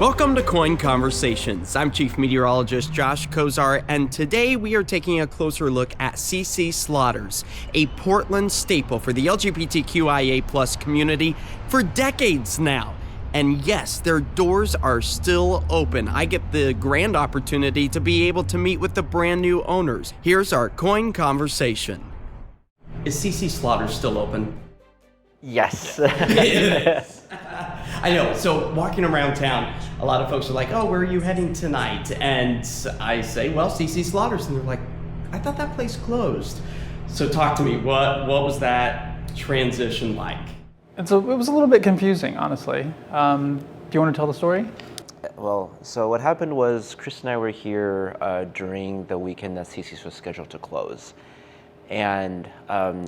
Welcome to KOIN Conversations. I'm Chief Meteorologist Josh Cozart, and today we are taking a closer look at CC Slaughters, a Portland staple for the LGBTQIA+ community for decades now. And yes, their doors are still open. I get the grand opportunity to be able to meet with the brand new owners. Here's our KOIN Conversation. Is CC Slaughters still open? Yes. It is. I know. So walking around town, a lot of folks are like, "Oh, where are you heading tonight?" And I say, "Well, CC Slaughters," and they're like, "I thought that place closed." So talk to me. What was that transition like? And so it was a little bit confusing, honestly. Do you want to tell the story? Well, so what happened was Chris and I were here during the weekend that CC's was scheduled to close. And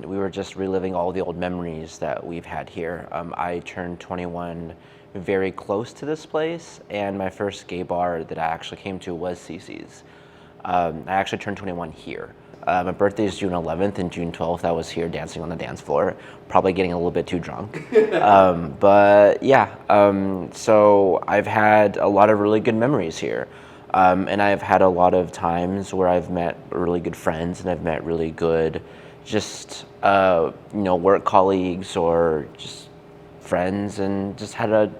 we were just reliving all the old memories that we've had here. I turned 21 very close to this place, and my first gay bar that I actually came to was CC's. I actually turned 21 here. My birthday is June 11th, and June 12th I was here dancing on the dance floor, probably getting a little bit too drunk. But yeah, so I've had a lot of really good memories here. And I've had a lot of times where I've met really good friends, and I've met really good just work colleagues or just friends, and just had a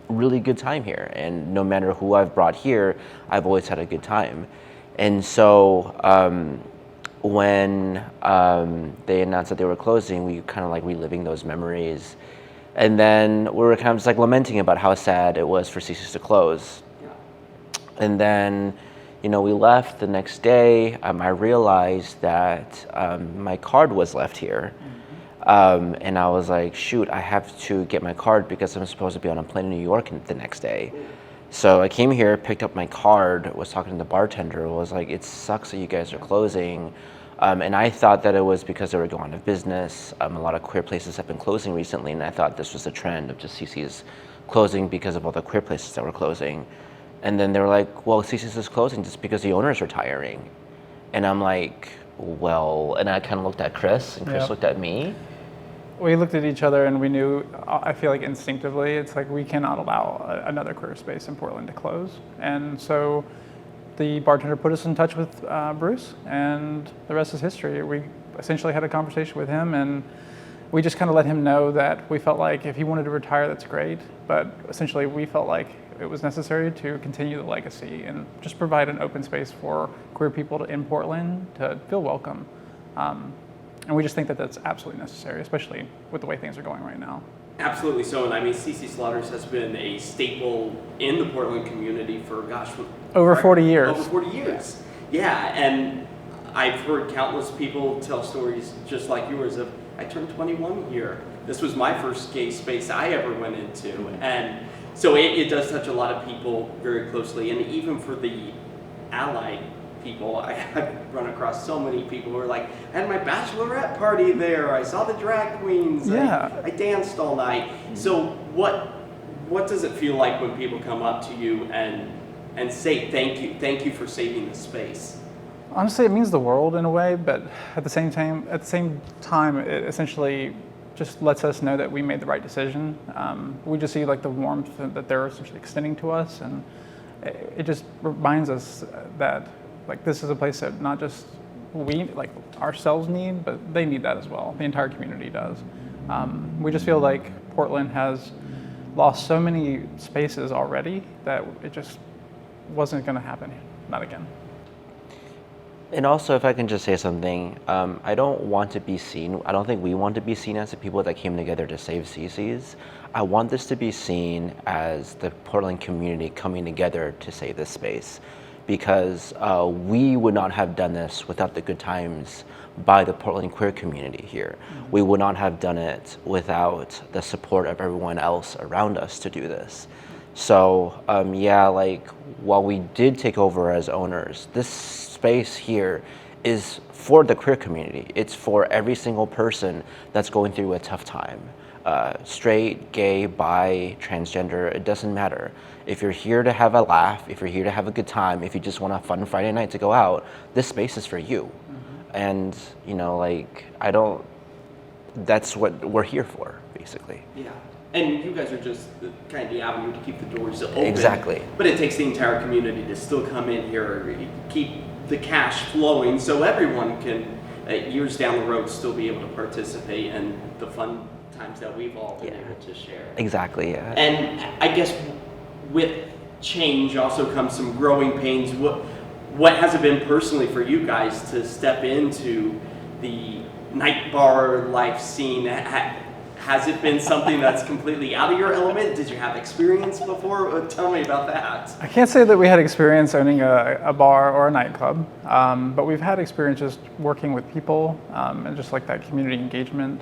really good time here. And no matter who I've brought here, I've always had a good time. And so when they announced that they were closing, we kind of like reliving those memories. And then we were kind of just like lamenting about how sad it was for CC's to close. And then, we left the next day. I realized that my card was left here. And I was like, shoot, I have to get my card because I'm supposed to be on a plane in New York the next day. So I came here, picked up my card, was talking to the bartender, was like, it sucks that you guys are closing. And I thought that it was because they were going out of business. A lot of queer places have been closing recently, and I thought this was a trend of just CC's closing because of all the queer places that were closing. And then they were like, well, CC's is closing just because the owner's retiring. And I'm like, well, and I kind of looked at Chris, and Chris looked at me. We looked at each other and we knew, I feel like instinctively, it's like we cannot allow another queer space in Portland to close. And so the bartender put us in touch with Bruce, and the rest is history. We essentially had a conversation with him, and we just kind of let him know that we felt like if he wanted to retire, that's great. But essentially we felt like it was necessary to continue the legacy and just provide an open space for queer people in Portland to feel welcome. And we just think that that's absolutely necessary, especially with the way things are going right now. Absolutely so, and I mean, CC Slaughters has been a staple in the Portland community for, over 40 years. Over 40 years, yeah, and I've heard countless people tell stories just like yours of, I turned 21 here. This was my first gay space I ever went into, and so it does touch a lot of people very closely, and even for the allied people, I've run across so many people who are like, I had my bachelorette party there, I saw the drag queens, I danced all night. So what does it feel like when people come up to you and say thank you for saving this space? Honestly, it means the world in a way, but at the same time, it essentially just lets us know that we made the right decision. We just see like the warmth that they're essentially extending to us, and it just reminds us that like this is a place that not just we like ourselves need, but they need that as well. The entire community does. We just feel like Portland has lost so many spaces already that it just wasn't going to happen, not again. And also, if I can just say something, I don't think we want to be seen as the people that came together to save CC's. I want this to be seen as the Portland community coming together to save this space, because we would not have done this without the good times by the Portland queer community here. Mm-hmm. We would not have done it without the support of everyone else around us to do this. So while we did take over as owners, this space here is for the queer community. It's for every single person that's going through a tough time. Straight, gay, bi, transgender, it doesn't matter. If you're here to have a laugh, if you're here to have a good time, if you just want a fun Friday night to go out, this space is for you. Mm-hmm. And that's what we're here for, basically. Yeah. And you guys are just the kind of the avenue to keep the doors open. Exactly. But it takes the entire community to still come in here, keep the cash flowing, so everyone can, years down the road, still be able to participate in the fun times that we've all been able to share. Exactly, yeah. And I guess with change also comes some growing pains. What has it been personally for you guys to step into the night bar life scene? Has it been something that's completely out of your element? Did you have experience before? Tell me about that. I can't say that we had experience owning a bar or a nightclub, but we've had experience just working with people and just like that community engagement,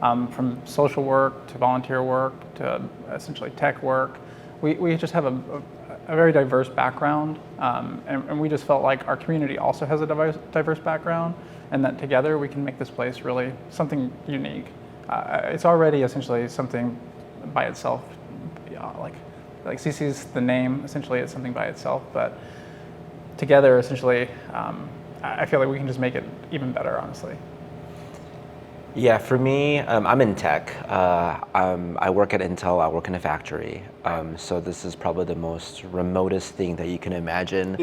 from social work to volunteer work to essentially tech work. We just have a very diverse background, and we just felt like our community also has a diverse background, and that together we can make this place really something unique. It's already essentially something by itself, like CC's the name, essentially it's something by itself, but together essentially, I feel like we can just make it even better, honestly. Yeah, for me, I'm in tech. I work at Intel, I work in a factory. So this is probably the most remotest thing that you can imagine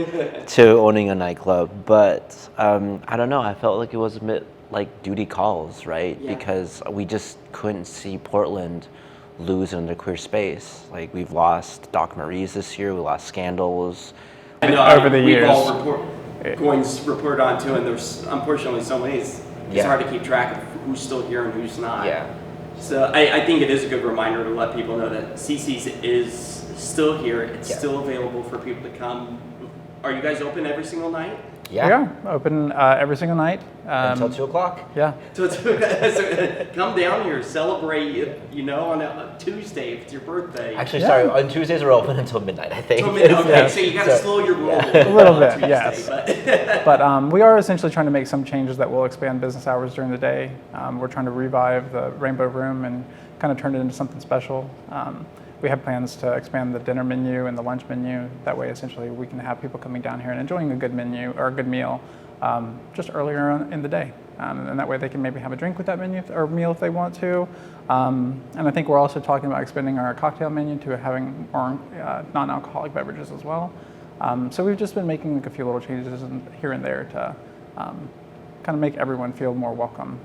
to owning a nightclub. But I don't know, I felt like it was a bit like duty calls, right? Yeah. Because we just couldn't see Portland lose in the queer space. Like we've lost Doc Marie's this year, we lost Scandals. I know, over the years. We've all COIN's report on too, and there's unfortunately so many, it's hard to keep track of who's still here and who's not. Yeah. So I think it is a good reminder to let people know that CC's is still here. It's still available for people to come. Are you guys open every single night? Yeah. We are open every single night. Until 2 o'clock. Yeah. So come down here, celebrate, on a Tuesday if it's your birthday. Actually, sorry, on Tuesdays we're open until midnight, I think. Okay, so you got to slow your roll A little bit, Tuesday, yes. But we are essentially trying to make some changes that will expand business hours during the day. We're trying to revive the Rainbow Room and kind of turn it into something special. We have plans to expand the dinner menu and the lunch menu. That way, essentially, we can have people coming down here and enjoying a good menu or a good meal just earlier in the day. And that way, they can maybe have a drink with that menu or meal if they want to. And I think we're also talking about expanding our cocktail menu to having more non-alcoholic beverages as well. So we've just been making like a few little changes here and there to kind of make everyone feel more welcome.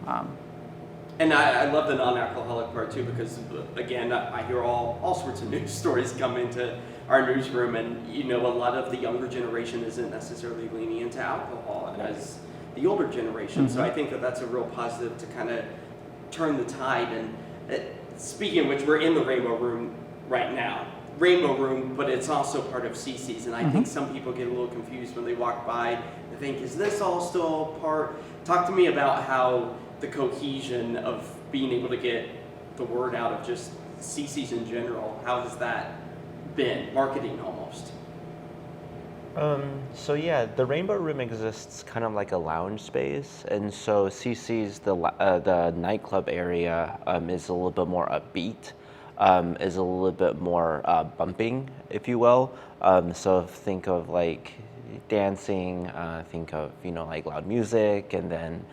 And I love the non-alcoholic part too, because again, I hear all sorts of news stories come into our newsroom, and a lot of the younger generation isn't necessarily leaning into alcohol as the older generation. Mm-hmm. So I think that that's a real positive to kind of turn the tide. And speaking of which, we're in the Rainbow Room right now. Rainbow Room, but it's also part of CC's, and I think some people get a little confused when they walk by. They think, is this all still part? Talk to me about how the cohesion of being able to get the word out of just CC's in general, how has that been? Marketing almost. So yeah, the Rainbow Room exists kind of like a lounge space, and so CC's, the nightclub area, is a little bit more upbeat, is a little bit more bumping, if you will. So think of like dancing, think of like loud music, and then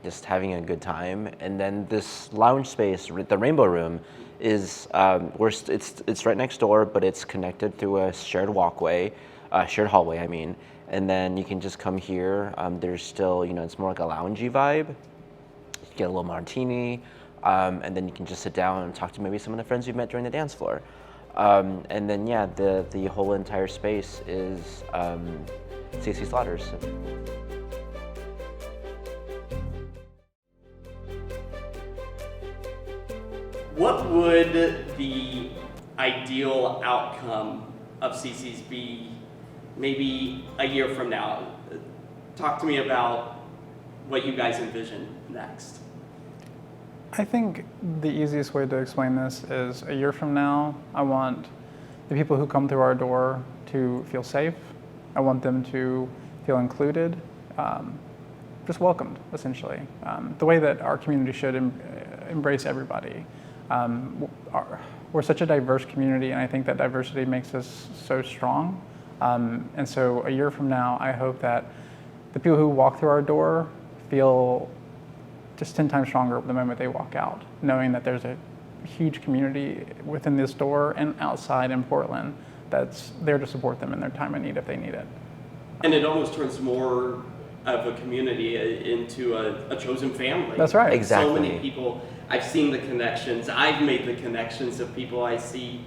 just having a good time. And then this lounge space, the Rainbow Room, is it's right next door, but it's connected through a shared hallway, I mean. And then you can just come here. There's still, it's more like a loungy vibe. You get a little martini, and then you can just sit down and talk to maybe some of the friends you've met during the dance floor. And then the whole entire space is CC Slaughters. What would the ideal outcome of CC's be maybe a year from now? Talk to me about what you guys envision next. I think the easiest way to explain this is a year from now, I want the people who come through our door to feel safe. I want them to feel included, just welcomed, essentially. The way that our community should embrace everybody. We're such a diverse community, and I think that diversity makes us so strong. And so a year from now, I hope that the people who walk through our door feel just 10 times stronger the moment they walk out, knowing that there's a huge community within this store and outside in Portland that's there to support them in their time of need if they need it. And it almost turns more of a community into a chosen family. That's right. Exactly. So many people, I've seen the connections, I've made the connections of people I see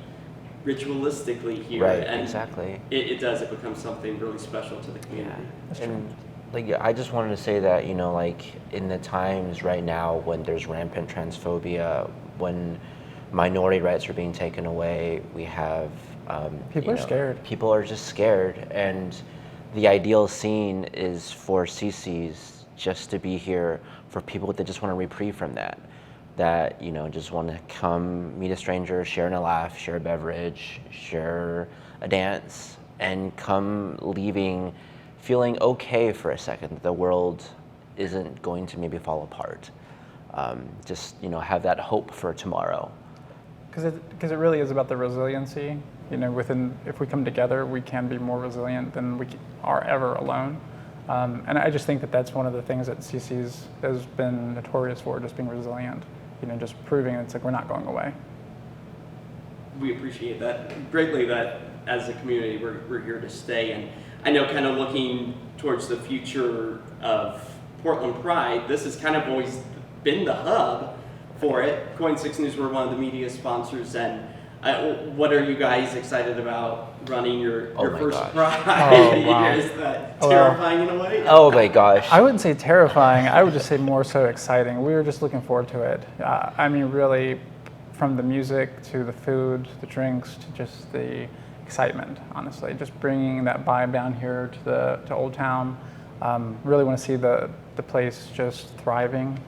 ritualistically here. Right, and exactly. It does, it becomes something really special to the community. And like I just wanted to say that, you know, like in the times right now when there's rampant transphobia, when minority rights are being taken away, we have People are scared. People are just scared, and the ideal scene is for CC's just to be here for people that just want a reprieve from that, you know, just want to come meet a stranger, share in a laugh, share a beverage, share a dance, and come leaving feeling okay for a second that the world isn't going to maybe fall apart. Just, you know, have that hope for tomorrow. Because it really is about the resiliency. You know, if we come together, we can be more resilient than we are ever alone. And I just think that that's one of the things that CC's has been notorious for, just being resilient. You know, just proving it's like we're not going away. We appreciate that greatly, that as a community we're here to stay. And I know, kind of looking towards the future of Portland Pride, this has kind of always been the hub for it. KOIN 6 News, we're one of the media sponsors, and what are you guys excited about running your first gosh. Pride? Oh, wow. Is that terrifying in a way? Oh my gosh. I wouldn't say terrifying. I would just say more so exciting. We were just looking forward to it. I mean, really, from the music to the food, the drinks, to just the excitement. Honestly, just bringing that vibe down here to Old Town. Really want to see the place just thriving.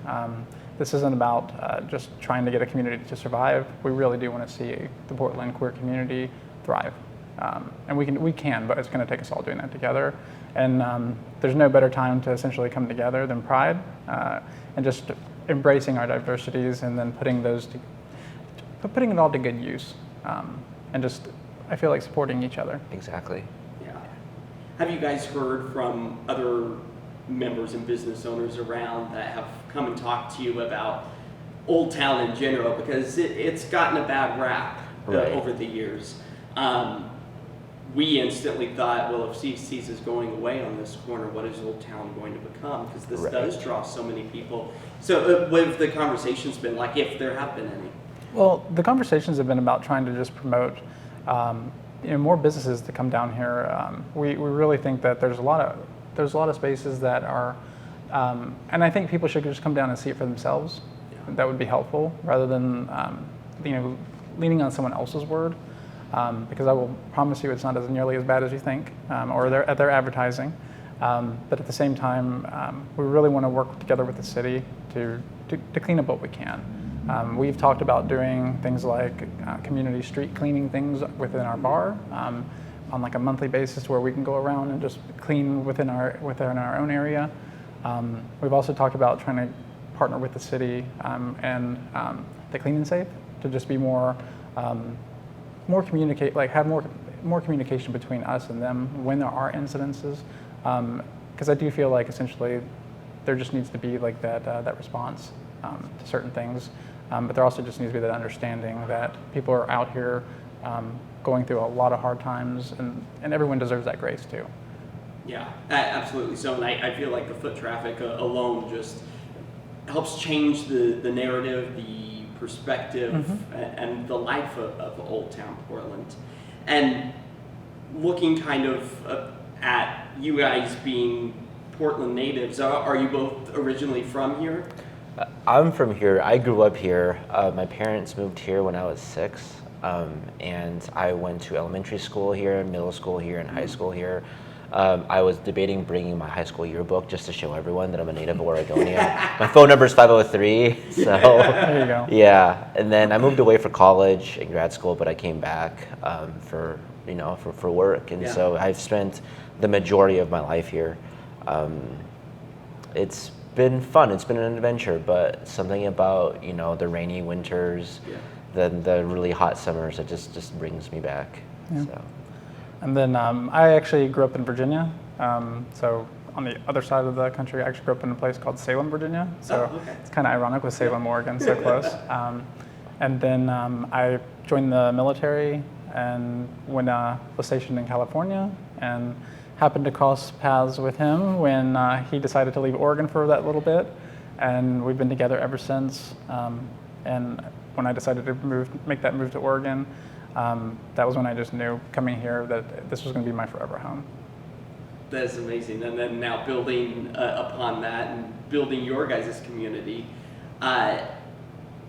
This isn't about just trying to get a community to survive. We really do want to see the Portland queer community thrive. And we can, but it's going to take us all doing that together. And there's no better time to essentially come together than Pride, and just embracing our diversities and then putting it all to good use. And just, I feel like supporting each other. Exactly. Yeah. Have you guys heard from other members and business owners around that have come and talked to you about Old Town in general? Because it's gotten a bad rap over the years. We instantly thought, well, if CC's is going away on this corner, what is Old Town going to become? Because this does draw so many people. So what have the conversations been like, if there have been any? Well, the conversations have been about trying to just promote more businesses to come down here. We really think that there's a lot of spaces that are, and I think people should just come down and see it for themselves. Yeah. That would be helpful, rather than leaning on someone else's word. Because I will promise you, it's not as nearly as bad as you think, or their advertising. But at the same time, we really want to work together with the city to clean up what we can. We've talked about doing things like community street cleaning things within our bar on like a monthly basis, where we can go around and just clean within our own area. We've also talked about trying to partner with the city and the Clean and Safe to just be more communicate, like have more communication between us and them when there are incidences. Because I do feel like essentially there just needs to be like that response to certain things. But there also just needs to be that understanding that people are out here going through a lot of hard times, and everyone deserves that grace too. Yeah, absolutely. So, and I feel like the foot traffic alone just helps change the narrative, the perspective, and the life of Old Town Portland. And looking kind of at you guys being Portland natives, are you both originally from here? I'm from here. I grew up here. My parents moved here when I was 6, and I went to elementary school here, middle school here, and high school here. I was debating bringing my high school yearbook just to show everyone that I'm a native Oregonian. My phone number is 503, so There you go. yeah. And then I moved away for college and grad school, but I came back for work, and so I've spent the majority of my life here. It's been fun. It's been an adventure, but something about the rainy winters, then the really hot summers, it just brings me back. Yeah. So. And then I actually grew up in Virginia. So on the other side of the country, I actually grew up in a place called Salem, Virginia. So it's kind of ironic with Salem, Oregon, so close. And then I joined the military and when was stationed in California, and happened to cross paths with him when he decided to leave Oregon for that little bit, and we've been together ever since. And when I decided to make that move to Oregon, that was when I just knew coming here that this was going to be my forever home. That is amazing. And then now building upon that and building your guys' community, I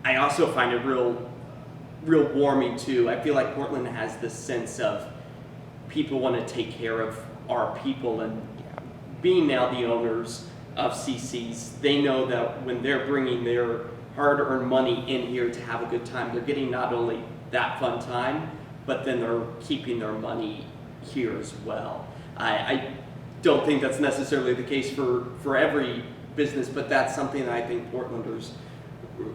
also find it real warming too. I feel like Portland has this sense of people want to take care of our people, and being now the owners of CC's, they know that when they're bringing their hard-earned money in here to have a good time, they're getting not only that fun time, but then they're keeping their money here as well. I don't think that's necessarily the case for every business, but that's something that I think Portlanders,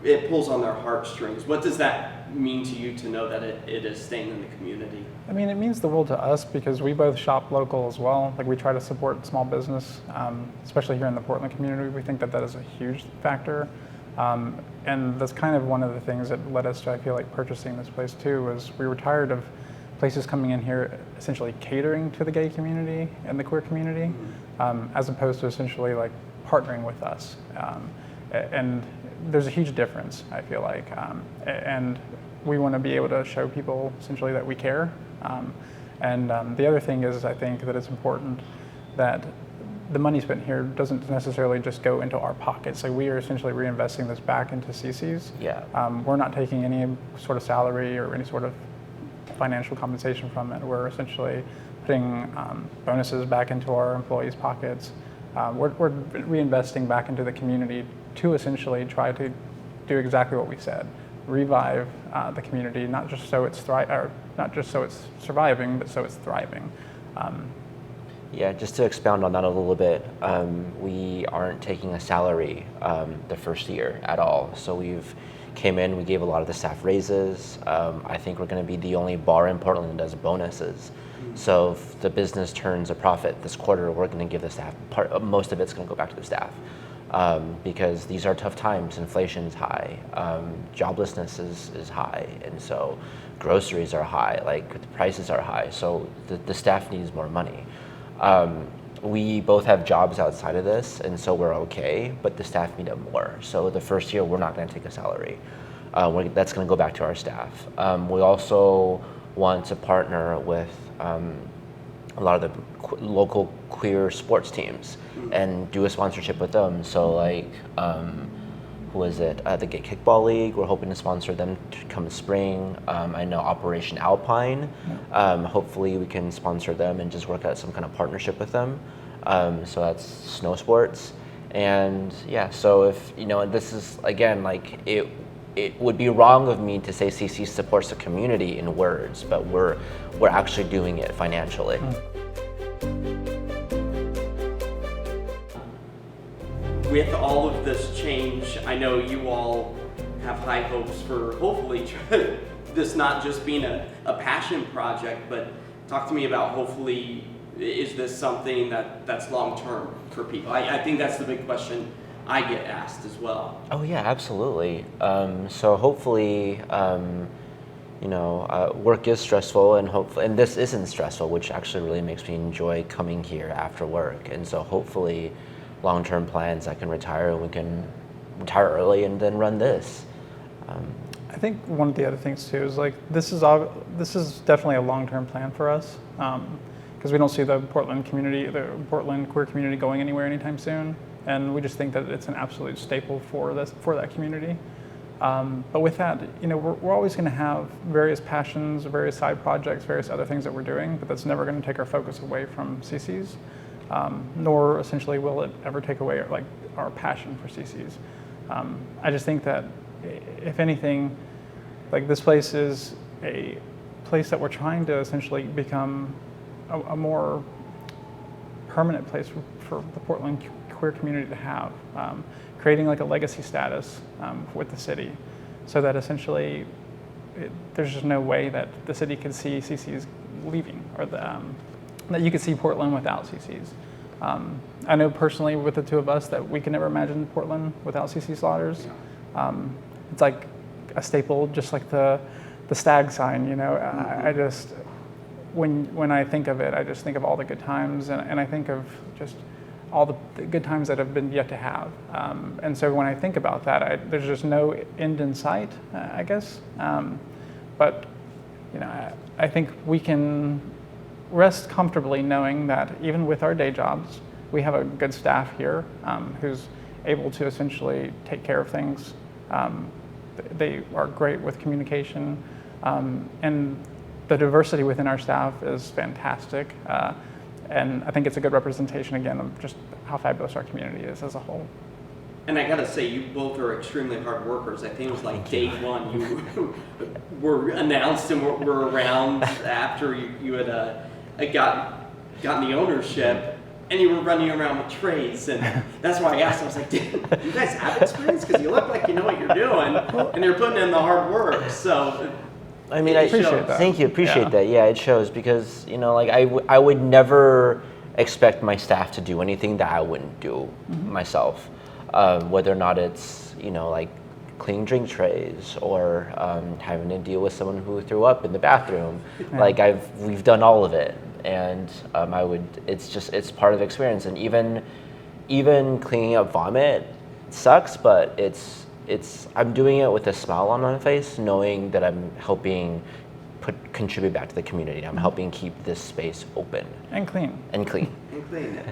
it pulls on their heartstrings. What does that mean to you to know that it is staying in the community? I mean, it means the world to us because we both shop local as well. Like, we try to support small business, especially here in the Portland community. We think that is a huge factor. And that's kind of one of the things that led us to, I feel like, purchasing this place too, was we were tired of places coming in here essentially catering to the gay community and the queer community, as opposed to essentially like partnering with us. And there's a huge difference, I feel like. And we want to be able to show people essentially that we care. And the other thing is, I think that it's important that the money spent here doesn't necessarily just go into our pockets. Like, we are essentially reinvesting this back into CC's. Yeah. We're not taking any sort of salary or any sort of financial compensation from it. We're essentially putting bonuses back into our employees' pockets. We're reinvesting back into the community to essentially try to do exactly what we said: revive the community, not just so it's surviving, but so it's thriving. Yeah, just to expound on that a little bit, we aren't taking a salary the first year at all. So we've came in, we gave a lot of the staff raises. I think we're going to be the only bar in Portland that does bonuses. So if the business turns a profit this quarter, we're going to give the staff most of it's going to go back to the staff, because these are tough times. Inflation is high, joblessness is high, and so groceries are high. Like, the prices are high. So the staff needs more money. We both have jobs outside of this, and so we're okay, but the staff need it more. So the first year, we're not going to take a salary. That's going to go back to our staff. We also want to partner with a lot of the local queer sports teams and do a sponsorship with them. So, like, who is it? The Gay Kickball League, we're hoping to sponsor them to come spring. I know Operation Alpine, hopefully we can sponsor them and just work out some kind of partnership with them. So that's snow sports. And yeah, so if, this is, again, like, it would be wrong of me to say CC supports the community in words, but we're actually doing it financially. With all of this change, I know you all have high hopes for hopefully this not just being a passion project, but talk to me about, hopefully, is this something that's long-term for people? I think that's the big question I get asked as well. Oh yeah, absolutely. So hopefully, work is stressful, and this isn't stressful, which actually really makes me enjoy coming here after work. And so hopefully, long-term plans, I can retire, and we can retire early and then run this. I think one of the other things too is, like, this is definitely a long-term plan for us, because we don't see the Portland queer community going anywhere anytime soon, and we just think that it's an absolute staple for that community. But with that, we're always going to have various passions, various side projects, various other things that we're doing, but that's never going to take our focus away from CC's. Nor essentially will it ever take away our passion for CC's. I just think that, if anything, like, this place is a place that we're trying to essentially become a more permanent place for the Portland queer community to have, creating like a legacy status with the city, so that essentially there's just no way that the city could see CC's leaving, or that you could see Portland without CC's. I know personally with the two of us that we can never imagine Portland without CC Slaughters. It's like a staple, just like the stag sign. You know, I just when I think of it, I just think of all the good times, and I think of just all the good times that have been yet to have. And so when I think about that, there's just no end in sight, I guess. But you know, I think we can rest comfortably knowing that even with our day jobs, we have a good staff here who's able to essentially take care of things. They are great with communication, and the diversity within our staff is fantastic. And I think it's a good representation, again, of just how fabulous our community is as a whole. And I gotta say, you both are extremely hard workers. I think it was like day one you were announced and were around after you had gotten the ownership, and you were running around with trays. And that's why I asked. I was like, "Do you guys have experience? Because you look like you know what you're doing, and you're putting in the hard work." So. I mean, I appreciate that. Thank you, appreciate that. Yeah, it shows because, you know, like I would never expect my staff to do anything that I wouldn't do myself, whether or not it's, you know, like cleaning drink trays or having to deal with someone who threw up in the bathroom. Yeah. Like we've done all of it, and it's part of the experience. And even cleaning up vomit sucks, but I'm doing it with a smile on my face, knowing that I'm helping contribute back to the community. I'm helping keep this space open. And clean. And clean.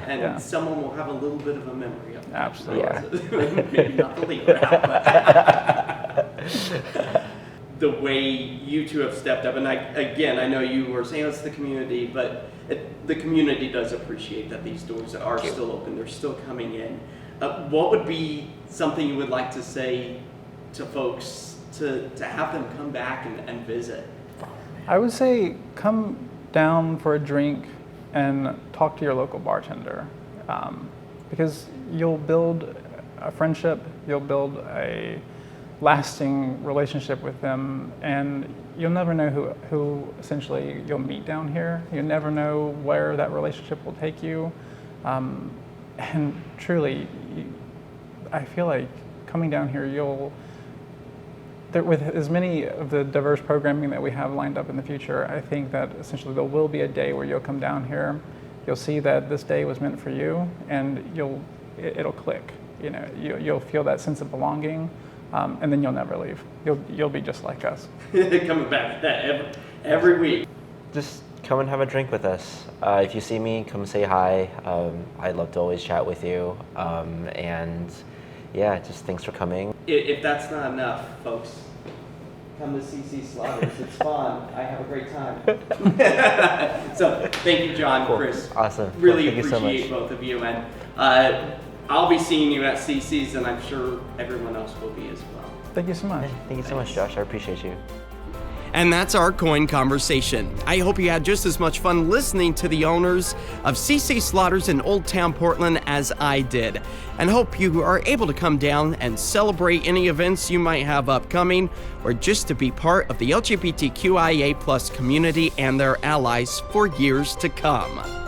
And someone will have a little bit of a memory of it. Absolutely. Yeah. Maybe not the leader out, but the way you two have stepped up, and I know you were saying it's the community, but the community does appreciate that these doors are still open. They're still coming in. What would be something you would like to say to folks to have them come back and visit? I would say come down for a drink and talk to your local bartender, because you'll build a friendship, you'll build a lasting relationship with them, and you'll never know who essentially you'll meet down here. You never know where that relationship will take you. And truly, I feel like coming down here, with as many of the diverse programming that we have lined up in the future, I think that essentially there will be a day where you'll come down here, you'll see that this day was meant for you, and it'll click. You know, you'll feel that sense of belonging, and then you'll never leave. You'll be just like us. Coming back to that every week. Just come and have a drink with us. If you see me, come say hi. I'd love to always chat with you. And yeah, just thanks for coming. If that's not enough, folks, come to CC Slaughters. It's fun. I have a great time. So thank you, John, Cool. Chris. Awesome. Really Thank you so appreciate much. both of you. And I'll be seeing you at CC's, and I'm sure everyone else will be as well. Thank you so much. Thank you so much, Josh. I appreciate you. And that's our KOIN Conversation. I hope you had just as much fun listening to the owners of CC Slaughters in Old Town Portland as I did, and hope you are able to come down and celebrate any events you might have upcoming, or just to be part of the LGBTQIA+ community and their allies for years to come.